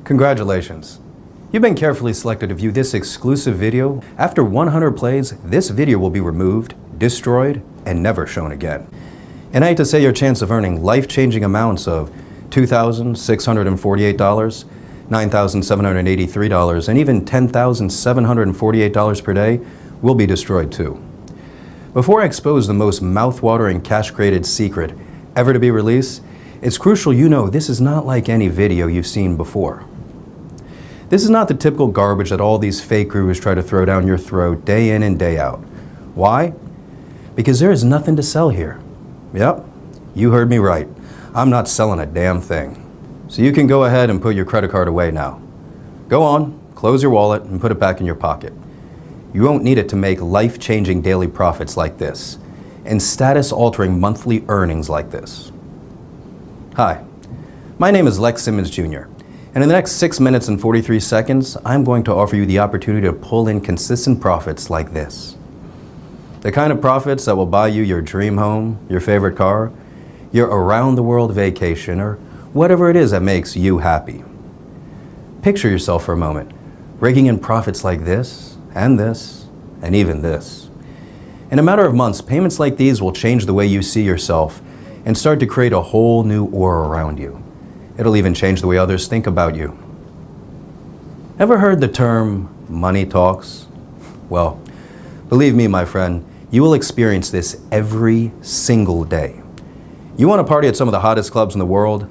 Congratulations. You've been carefully selected to view this exclusive video. After 100 plays, this video will be removed, destroyed, and never shown again. And I hate to say your chance of earning life-changing amounts of $2,648, $9,783, and even $10,748 per day will be destroyed too. Before I expose the most mouth-watering cash-created secret ever to be released, it's crucial you know this is not like any video you've seen before. This is not the typical garbage that all these fake gurus try to throw down your throat day in and day out. Why? Because there is nothing to sell here. Yep, you heard me right. I'm not selling a damn thing. So you can go ahead and put your credit card away now. Go on, close your wallet and put it back in your pocket. You won't need it to make life-changing daily profits like this and status-altering monthly earnings like this. Hi, my name is Lex Simmons Jr. And in the next 6 minutes and 43 seconds, I'm going to offer you the opportunity to pull in consistent profits like this. The kind of profits that will buy you your dream home, your favorite car, your around-the-world vacation, or whatever it is that makes you happy. Picture yourself for a moment, raking in profits like this, and even this. In a matter of months, payments like these will change the way you see yourself and start to create a whole new aura around you. It'll even change the way others think about you. Ever heard the term money talks? Well, believe me, my friend, you will experience this every single day. You want to party at some of the hottest clubs in the world?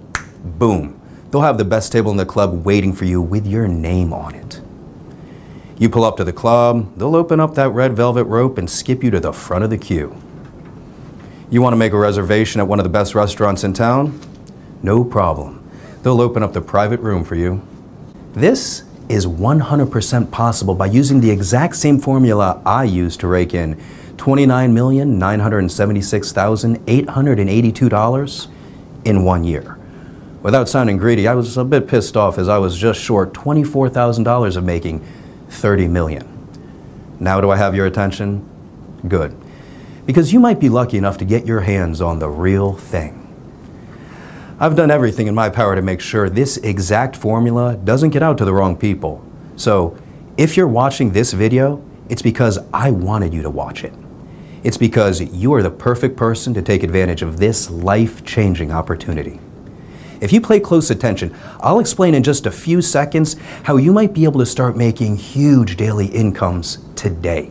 Boom. They'll have the best table in the club waiting for you with your name on it. You pull up to the club, they'll open up that red velvet rope and skip you to the front of the queue. You want to make a reservation at one of the best restaurants in town? No problem. They'll open up the private room for you. This is 100% possible by using the exact same formula I used to rake in $29,976,882 in 1 year. Without sounding greedy, I was a bit pissed off as I was just short $24,000 of making $30 million. Now do I have your attention? Good. Because you might be lucky enough to get your hands on the real thing. I've done everything in my power to make sure this exact formula doesn't get out to the wrong people. So if you're watching this video, it's because I wanted you to watch it. It's because you are the perfect person to take advantage of this life-changing opportunity. If you pay close attention, I'll explain in just a few seconds how you might be able to start making huge daily incomes today.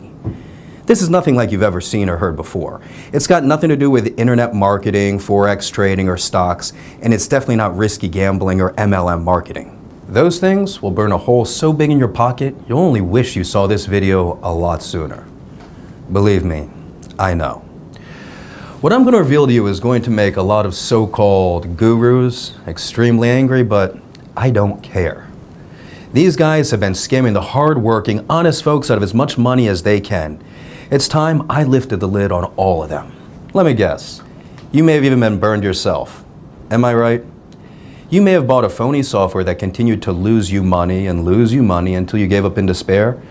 This is nothing like you've ever seen or heard before. It's got nothing to do with internet marketing, forex trading, or stocks, and it's definitely not risky gambling or MLM marketing. Those things will burn a hole so big in your pocket, you'll only wish you saw this video a lot sooner. Believe me, I know. What I'm going to reveal to you is going to make a lot of so-called gurus extremely angry, but I don't care. These guys have been scamming the hard-working, honest folks out of as much money as they can. It's time I lifted the lid on all of them. Let me guess. You may have even been burned yourself. Am I right? You may have bought a phony software that continued to lose you money until you gave up in despair.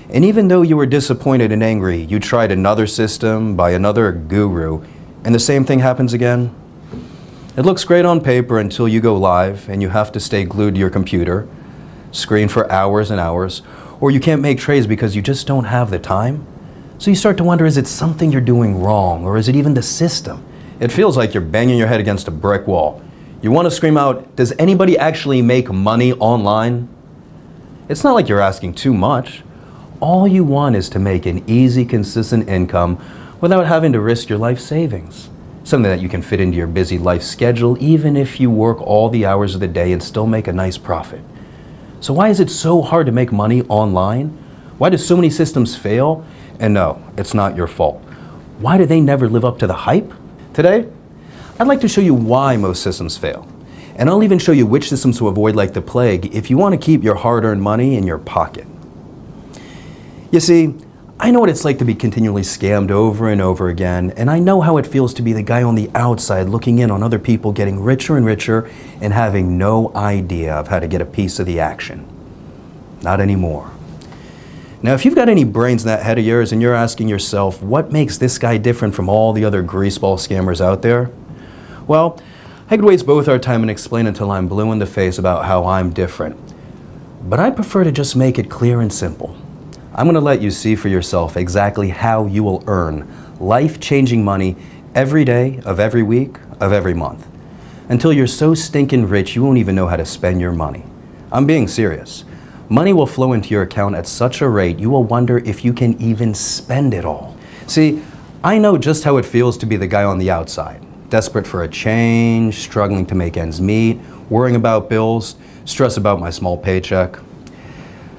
And even though you were disappointed and angry, you tried another system by another guru, and the same thing happens again. It looks great on paper until you go live and you have to stay glued to your computer, screen for hours and hours, or you can't make trades because you just don't have the time. So you start to wonder, is it something you're doing wrong, or is it even the system? It feels like you're banging your head against a brick wall. You want to scream out, does anybody actually make money online? It's not like you're asking too much. All you want is to make an easy, consistent income without having to risk your life savings. Something that you can fit into your busy life schedule even if you work all the hours of the day and still make a nice profit. So why is it so hard to make money online? Why do so many systems fail? And no, it's not your fault. Why do they never live up to the hype? Today, I'd like to show you why most systems fail. And I'll even show you which systems to avoid like the plague if you want to keep your hard-earned money in your pocket. You see, I know what it's like to be continually scammed over and over again, and I know how it feels to be the guy on the outside looking in on other people getting richer and richer and having no idea of how to get a piece of the action. Not anymore. Now, if you've got any brains in that head of yours and you're asking yourself, what makes this guy different from all the other greaseball scammers out there? Well, I could waste both our time and explain until I'm blue in the face about how I'm different. But I prefer to just make it clear and simple. I'm going to let you see for yourself exactly how you will earn life-changing money every day of every week of every month, until you're so stinking rich you won't even know how to spend your money. I'm being serious. Money will flow into your account at such a rate you will wonder if you can even spend it all. See, I know just how it feels to be the guy on the outside, desperate for a change, struggling to make ends meet, worrying about bills, stress about my small paycheck.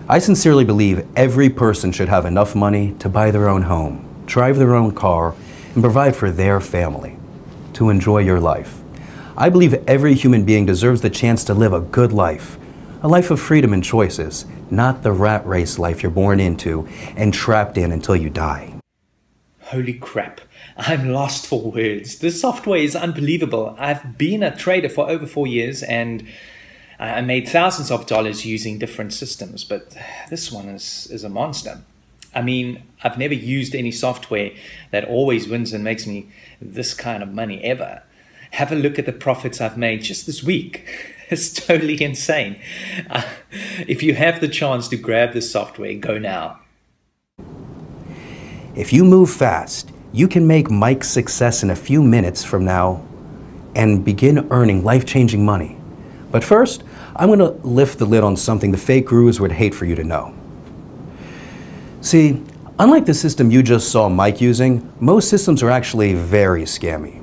I sincerely believe every person should have enough money to buy their own home, drive their own car, and provide for their family, to enjoy your life. I believe every human being deserves the chance to live a good life, a life of freedom and choices, not the rat race life you're born into and trapped in until you die. Holy crap, I'm lost for words. This software is unbelievable. I've been a trader for over 4 years and I made thousands of dollars using different systems, but this one is a monster. I mean, I've never used any software that always wins and makes me this kind of money ever. Have a look at the profits I've made just this week. It's totally insane. If you have the chance to grab this software, go now. If you move fast, you can make Mike's success in a few minutes from now and begin earning life-changing money. But first, I'm going to lift the lid on something the fake gurus would hate for you to know. See, unlike the system you just saw Mike using, most systems are actually very scammy.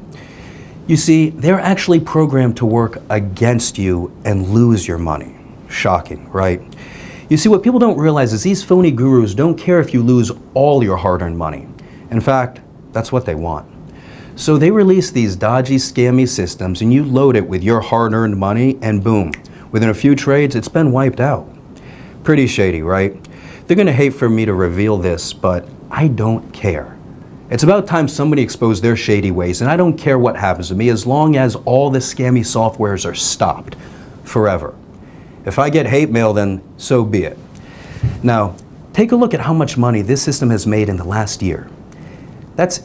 You see, they're actually programmed to work against you and lose your money. Shocking, right? You see, what people don't realize is these phony gurus don't care if you lose all your hard-earned money. In fact, that's what they want. So they release these dodgy, scammy systems and you load it with your hard-earned money and boom, within a few trades, it's been wiped out. Pretty shady, right? They're gonna hate for me to reveal this, but I don't care. It's about time somebody exposed their shady ways, and I don't care what happens to me as long as all the scammy softwares are stopped forever. If I get hate mail, then so be it. Now, take a look at how much money this system has made in the last year. That's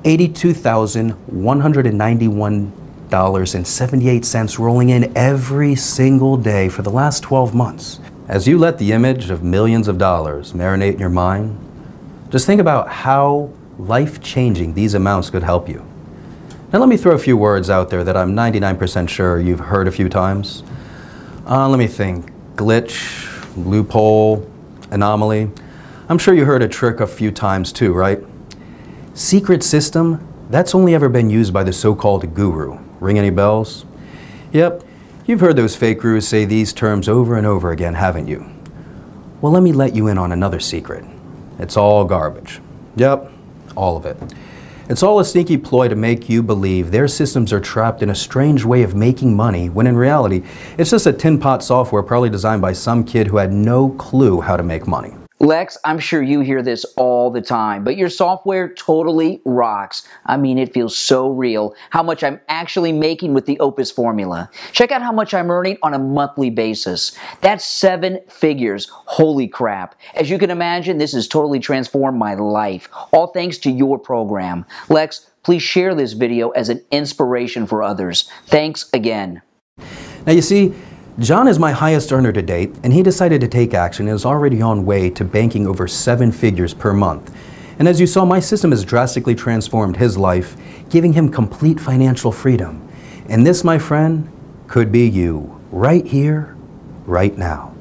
$82,191.78 rolling in every single day for the last 12 months. As you let the image of millions of dollars marinate in your mind, just think about how life-changing these amounts could help you. Now let me throw a few words out there that I'm 99% sure you've heard a few times. Let me think. Glitch, loophole, anomaly. I'm sure you heard a trick a few times too, right? Secret system, that's only ever been used by the so-called guru. Ring any bells? Yep, you've heard those fake gurus say these terms over and over again, haven't you? Well, let me let you in on another secret. It's all garbage. Yep, all of it. It's all a sneaky ploy to make you believe their systems are trapped in a strange way of making money, when in reality, it's just a tin pot software probably designed by some kid who had no clue how to make money. Lex, I'm sure you hear this all the time, but your software totally rocks. I mean, it feels so real, how much I'm actually making with the Opus formula. Check out how much I'm earning on a monthly basis. That's 7 figures. Holy crap. As you can imagine, this has totally transformed my life, all thanks to your program. Lex, please share this video as an inspiration for others. Thanks again. Now you see, John is my highest earner to date, and he decided to take action and is already on way to banking over 7 figures per month. And as you saw, my system has drastically transformed his life, giving him complete financial freedom. And this, my friend, could be you, right here, right now.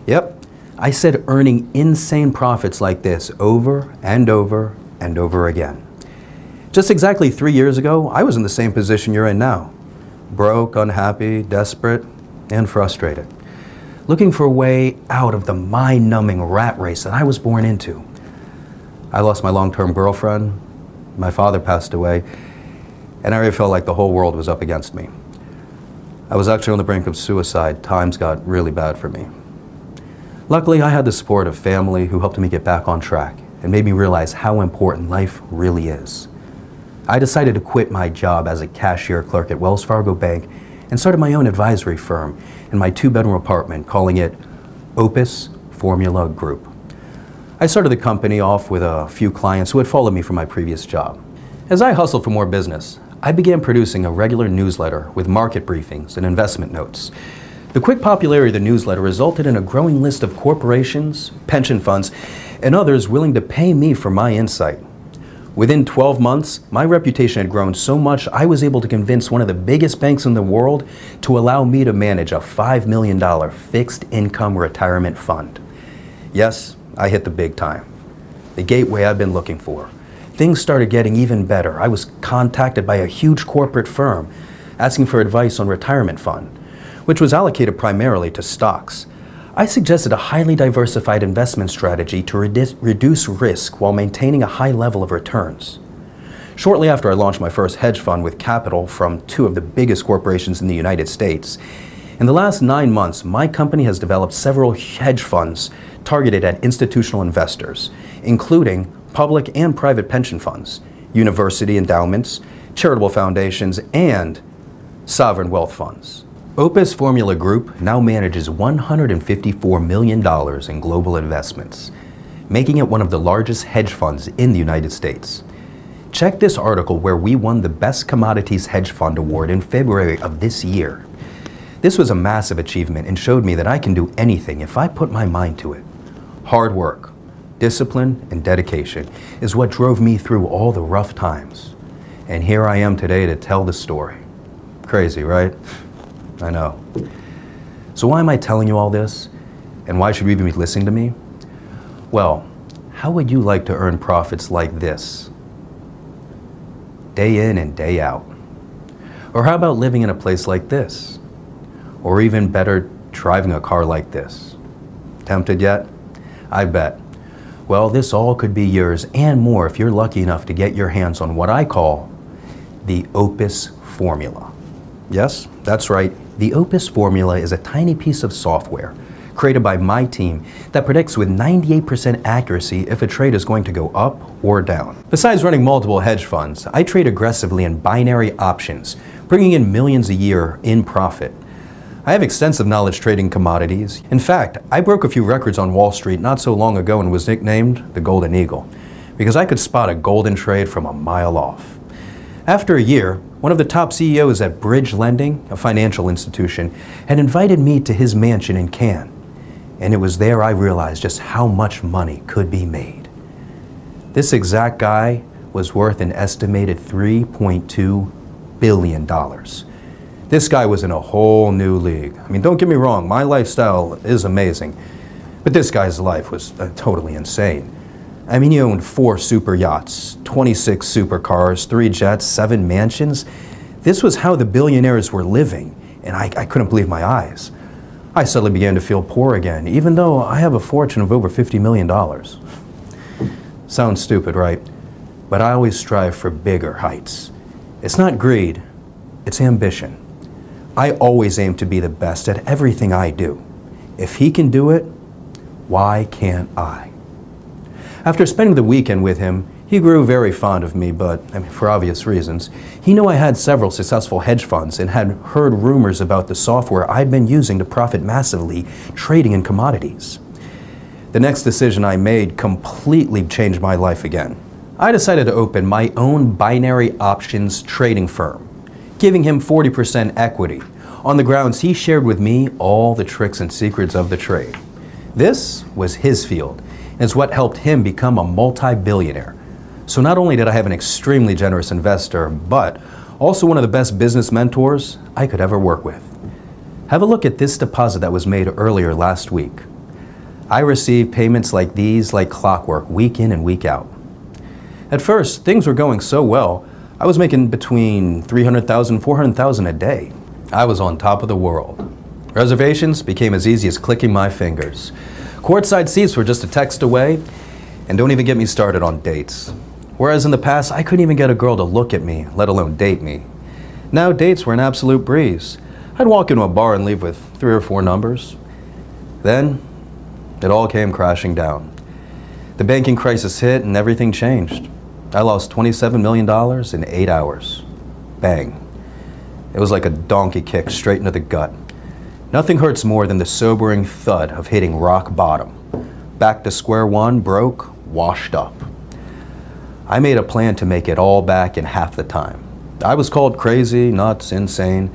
Yep, I said earning insane profits like this over and over and over again. Just exactly 3 years ago, I was in the same position you're in now. Broke, unhappy, desperate, and frustrated, looking for a way out of the mind-numbing rat race that I was born into. I lost my long-term girlfriend, my father passed away, and I really felt like the whole world was up against me. I was actually on the brink of suicide. Times got really bad for me. Luckily, I had the support of family who helped me get back on track and made me realize how important life really is. I decided to quit my job as a cashier clerk at Wells Fargo Bank and started my own advisory firm in my 2-bedroom apartment, calling it Opus Formula Group. I started the company off with a few clients who had followed me from my previous job. As I hustled for more business, I began producing a regular newsletter with market briefings and investment notes. The quick popularity of the newsletter resulted in a growing list of corporations, pension funds, and others willing to pay me for my insight. Within 12 months, my reputation had grown so much I was able to convince one of the biggest banks in the world to allow me to manage a $5 million fixed income retirement fund. Yes, I hit the big time. The gateway I've been looking for. Things started getting even better. I was contacted by a huge corporate firm asking for advice on retirement fund, which was allocated primarily to stocks. I suggested a highly diversified investment strategy to reduce risk while maintaining a high level of returns. Shortly after I launched my first hedge fund with capital from two of the biggest corporations in the United States, in the last 9 months, my company has developed several hedge funds targeted at institutional investors, including public and private pension funds, university endowments, charitable foundations, and sovereign wealth funds. Opus Formula Group now manages $154 million in global investments, making it one of the largest hedge funds in the United States. Check this article where we won the Best Commodities Hedge Fund Award in February of this year. This was a massive achievement and showed me that I can do anything if I put my mind to it. Hard work, discipline, and dedication is what drove me through all the rough times. And here I am today to tell the story. Crazy, right? I know. So why am I telling you all this? And why should you even be listening to me? Well, how would you like to earn profits like this? Day in and day out. Or how about living in a place like this? Or even better, driving a car like this? Tempted yet? I bet. Well, this all could be yours and more if you're lucky enough to get your hands on what I call the Opus Formula. Yes, that's right. The Opus Formula is a tiny piece of software created by my team that predicts with 98% accuracy if a trade is going to go up or down. Besides running multiple hedge funds, I trade aggressively in binary options, bringing in millions a year in profit. I have extensive knowledge trading commodities. In fact, I broke a few records on Wall Street not so long ago and was nicknamed the Golden Eagle because I could spot a golden trade from a mile off. After a year, one of the top CEOs at Bridge Lending, a financial institution, had invited me to his mansion in Cannes. And it was there I realized just how much money could be made. This exact guy was worth an estimated $3.2 billion. This guy was in a whole new league. I mean, don't get me wrong, my lifestyle is amazing, but this guy's life was totally insane. I mean, he owned 4 super yachts, 26 supercars, 3 jets, 7 mansions. This was how the billionaires were living, and I couldn't believe my eyes. I suddenly began to feel poor again, even though I have a fortune of over $50 million. Sounds stupid, right? But I always strive for bigger heights. It's not greed, it's ambition. I always aim to be the best at everything I do. If he can do it, why can't I? After spending the weekend with him, he grew very fond of me, but for obvious reasons. He knew I had several successful hedge funds and had heard rumors about the software I'd been using to profit massively trading in commodities. The next decision I made completely changed my life again. I decided to open my own binary options trading firm, giving him 40% equity, on the grounds he shared with me all the tricks and secrets of the trade. This was his field, and it's what helped him become a multi-billionaire. So not only did I have an extremely generous investor, but also one of the best business mentors I could ever work with. Have a look at this deposit that was made earlier last week. I received payments like these like clockwork, week in and week out. At first, things were going so well, I was making between $300,000 and $400,000 a day. I was on top of the world. Reservations became as easy as clicking my fingers. Courtside seats were just a text away, and don't even get me started on dates. Whereas in the past, I couldn't even get a girl to look at me, let alone date me. Now dates were an absolute breeze. I'd walk into a bar and leave with 3 or 4 numbers. Then, it all came crashing down. The banking crisis hit and everything changed. I lost $27 million in 8 hours. Bang. It was like a donkey kick straight into the gut. Nothing hurts more than the sobering thud of hitting rock bottom. Back to square one, broke, washed up. I made a plan to make it all back in half the time. I was called crazy, nuts, insane,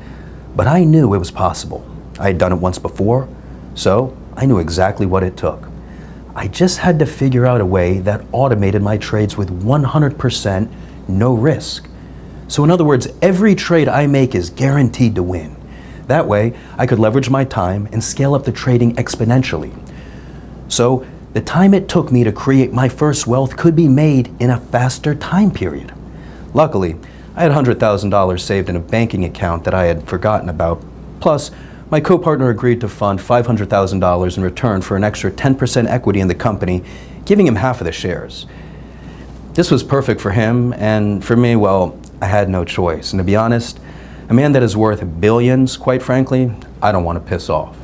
but I knew it was possible. I had done it once before, so I knew exactly what it took. I just had to figure out a way that automated my trades with 100% no risk. So in other words, every trade I make is guaranteed to win. That way, I could leverage my time and scale up the trading exponentially. So the time it took me to create my first wealth could be made in a faster time period. Luckily, I had $100,000 saved in a banking account that I had forgotten about. Plus, my co-partner agreed to fund $500,000 in return for an extra 10% equity in the company, giving him half of the shares. This was perfect for him, and for me, well, I had no choice. And to be honest, a man that is worth billions, quite frankly, I don't want to piss off.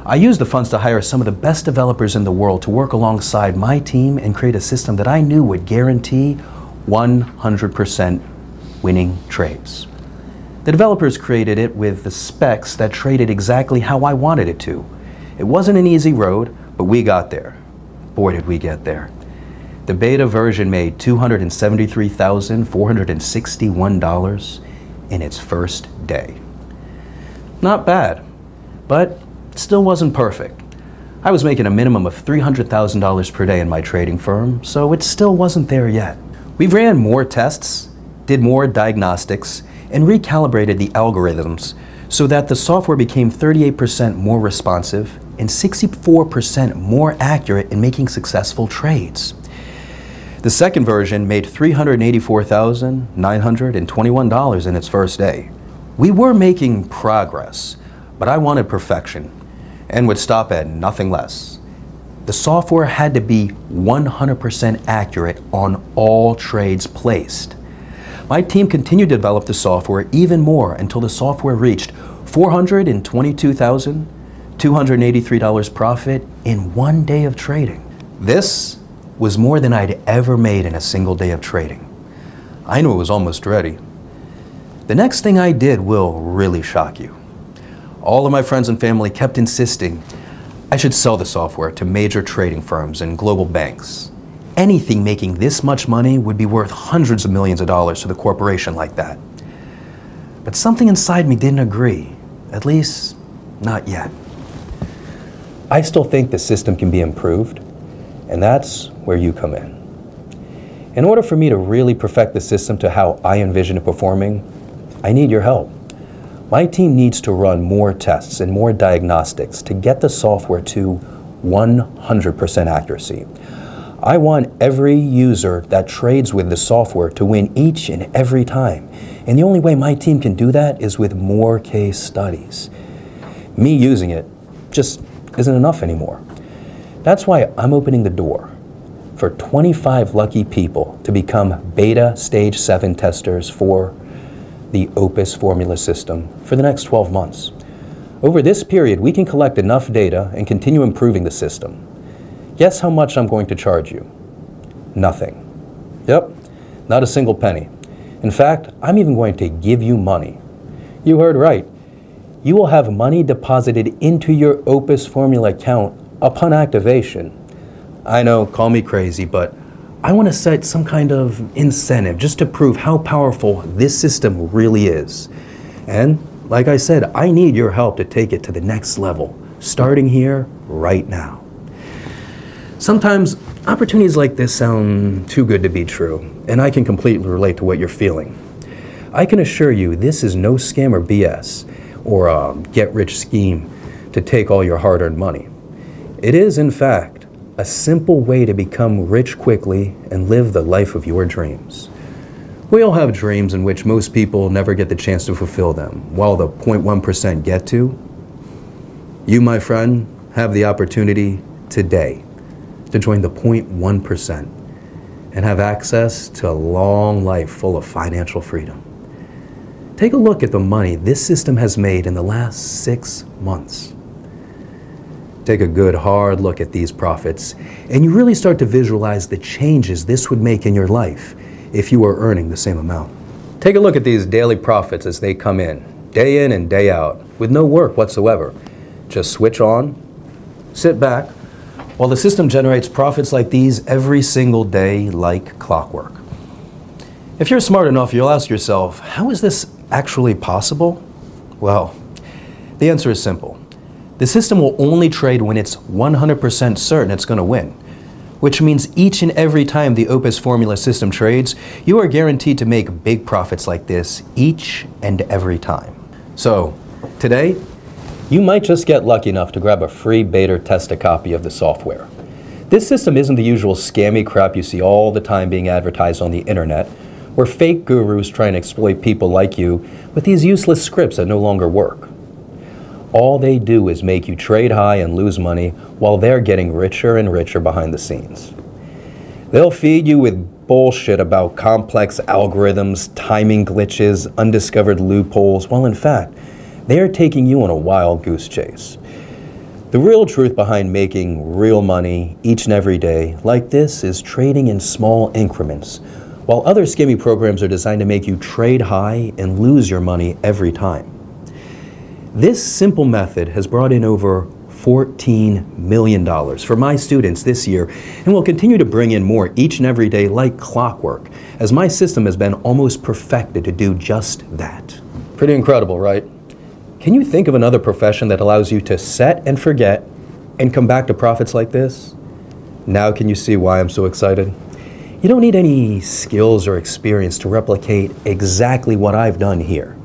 I used the funds to hire some of the best developers in the world to work alongside my team and create a system that I knew would guarantee 100% winning trades. The developers created it with the specs that traded exactly how I wanted it to. It wasn't an easy road, but we got there. Boy, did we get there. The beta version made $273,461 in its first day. Not bad, but it still wasn't perfect. I was making a minimum of $300,000 per day in my trading firm, so it still wasn't there yet. We ran more tests, did more diagnostics, and recalibrated the algorithms so that the software became 38% more responsive and 64% more accurate in making successful trades. The second version made $384,921 in its first day. We were making progress, but I wanted perfection and would stop at nothing less. The software had to be 100% accurate on all trades placed. My team continued to develop the software even more until the software reached $422,283 profit in one day of trading. This was more than I'd ever made in a single day of trading. I knew it was almost ready. The next thing I did will really shock you. All of my friends and family kept insisting I should sell the software to major trading firms and global banks. Anything making this much money would be worth hundreds of millions of dollars to the corporation like that. But something inside me didn't agree, at least not yet. I still think the system can be improved, and that's where you come in. In order for me to really perfect the system to how I envision it performing, I need your help. My team needs to run more tests and more diagnostics to get the software to 100% accuracy. I want every user that trades with the software to win each and every time. And the only way my team can do that is with more case studies. Me using it just isn't enough anymore. That's why I'm opening the door for 25 lucky people to become beta stage 7 testers for the Opus formula system for the next 12 months. Over this period, we can collect enough data and continue improving the system. Guess how much I'm going to charge you? Nothing. Yep, not a single penny. In fact, I'm even going to give you money. You heard right. You will have money deposited into your Opus formula account upon activation. I know, call me crazy, but I want to set some kind of incentive just to prove how powerful this system really is. And like I said, I need your help to take it to the next level, starting here right now. Sometimes opportunities like this sound too good to be true, and I can completely relate to what you're feeling. I can assure you this is no scam or BS or a get-rich scheme to take all your hard-earned money. It is, in fact, a simple way to become rich quickly and live the life of your dreams. We all have dreams in which most people never get the chance to fulfill them, while the 0.1% get to. You, my friend, have the opportunity today to join the 0.1% and have access to a long life full of financial freedom. Take a look at the money this system has made in the last 6 months. Take a good hard look at these profits, and you really start to visualize the changes this would make in your life if you were earning the same amount. Take a look at these daily profits as they come in and day out, with no work whatsoever. Just switch on, sit back, while the system generates profits like these every single day like clockwork. If you're smart enough, you'll ask yourself, how is this actually possible? Well, the answer is simple. The system will only trade when it's 100% certain it's going to win, which means each and every time the Opus Formula system trades, you are guaranteed to make big profits like this each and every time. So, today, you might just get lucky enough to grab a free beta tester copy of the software. This system isn't the usual scammy crap you see all the time being advertised on the internet, where fake gurus try and exploit people like you with these useless scripts that no longer work. All they do is make you trade high and lose money while they're getting richer and richer behind the scenes. They'll feed you with bullshit about complex algorithms, timing glitches, undiscovered loopholes, while in fact, they are taking you on a wild goose chase. The real truth behind making real money each and every day like this is trading in small increments, while other scammy programs are designed to make you trade high and lose your money every time. This simple method has brought in over $14 million for my students this year and will continue to bring in more each and every day like clockwork, as my system has been almost perfected to do just that. Pretty incredible, right? Can you think of another profession that allows you to set and forget and come back to profits like this? Now can you see why I'm so excited? You don't need any skills or experience to replicate exactly what I've done here.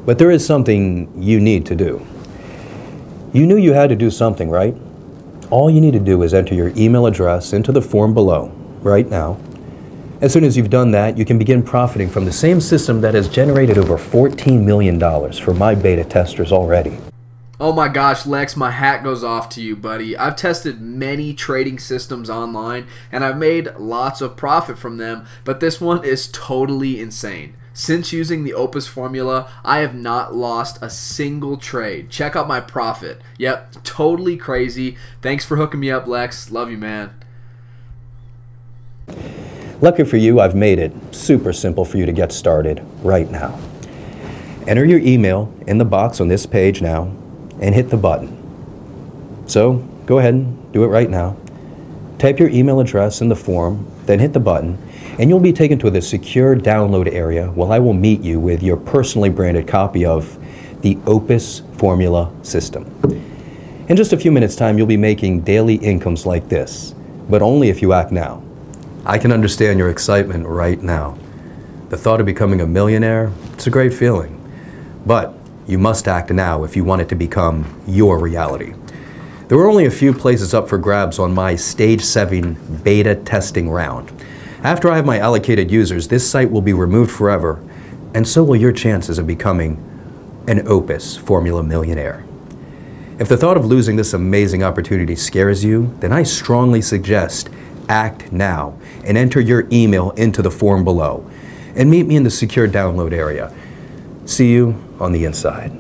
But there is something you need to do. You knew you had to do something, right? All you need to do is enter your email address into the form below, right now. As soon as you've done that, you can begin profiting from the same system that has generated over $14 million for my beta testers already. Oh my gosh, Lex, my hat goes off to you, buddy. I've tested many trading systems online, and I've made lots of profit from them, but this one is totally insane. Since using the Opus Formula, I have not lost a single trade. Check out my profit. Yep, totally crazy. Thanks for hooking me up, Lex. Love you, man. Lucky for you, I've made it super simple for you to get started right now. Enter your email in the box on this page now and hit the button. So go ahead and do it right now. Type your email address in the form, then hit the button, and you'll be taken to the secure download area where I will meet you with your personally branded copy of the Opus Formula system. In just a few minutes' time, you'll be making daily incomes like this, but only if you act now. I can understand your excitement right now. The thought of becoming a millionaire, it's a great feeling. But you must act now if you want it to become your reality. There are only a few places up for grabs on my Stage 7 beta testing round. After I have my allocated users, this site will be removed forever, and so will your chances of becoming an Opus Formula millionaire. If the thought of losing this amazing opportunity scares you, then I strongly suggest act now and enter your email into the form below and meet me in the secure download area. See you on the inside.